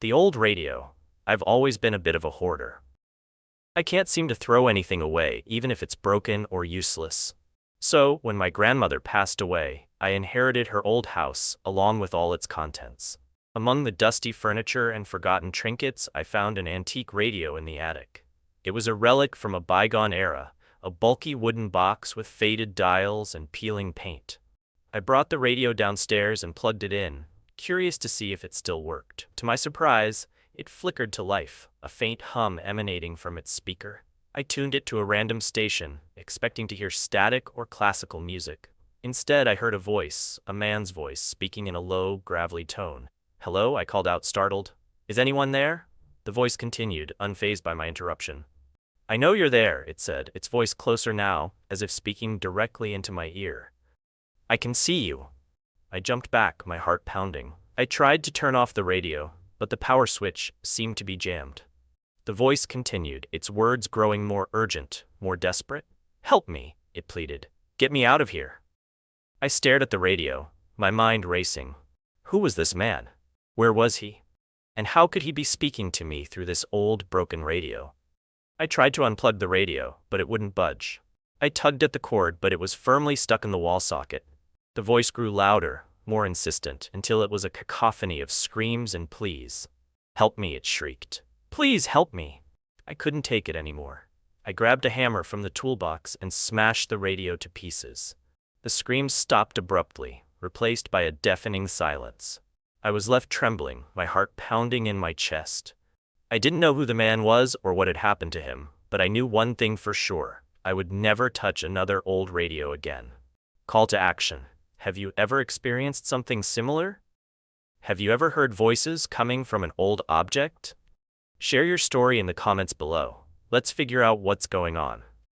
The old radio. I've always been a bit of a hoarder. I can't seem to throw anything away, even if it's broken or useless. So, when my grandmother passed away, I inherited her old house, along with all its contents. Among the dusty furniture and forgotten trinkets, I found an antique radio in the attic. It was a relic from a bygone era, a bulky wooden box with faded dials and peeling paint. I brought the radio downstairs and plugged it in, curious to see if it still worked. To my surprise, it flickered to life, a faint hum emanating from its speaker. I tuned it to a random station, expecting to hear static or classical music. Instead, I heard a voice, a man's voice, speaking in a low, gravelly tone. "Hello," I called out, startled. "Is anyone there?" The voice continued, unfazed by my interruption. "I know you're there," it said, its voice closer now, as if speaking directly into my ear. "I can see you." I jumped back, my heart pounding. I tried to turn off the radio, but the power switch seemed to be jammed. The voice continued, its words growing more urgent, more desperate. "Help me," it pleaded. "Get me out of here." I stared at the radio, my mind racing. Who was this man? Where was he? And how could he be speaking to me through this old, broken radio? I tried to unplug the radio, but it wouldn't budge. I tugged at the cord, but it was firmly stuck in the wall socket. The voice grew louder, more insistent, until it was a cacophony of screams and pleas. "Help me," it shrieked. "Please help me." I couldn't take it anymore. I grabbed a hammer from the toolbox and smashed the radio to pieces. The screams stopped abruptly, replaced by a deafening silence. I was left trembling, my heart pounding in my chest. I didn't know who the man was or what had happened to him, but I knew one thing for sure. I would never touch another old radio again. Call to action. Have you ever experienced something similar? Have you ever heard voices coming from an old object? Share your story in the comments below. Let's figure out what's going on.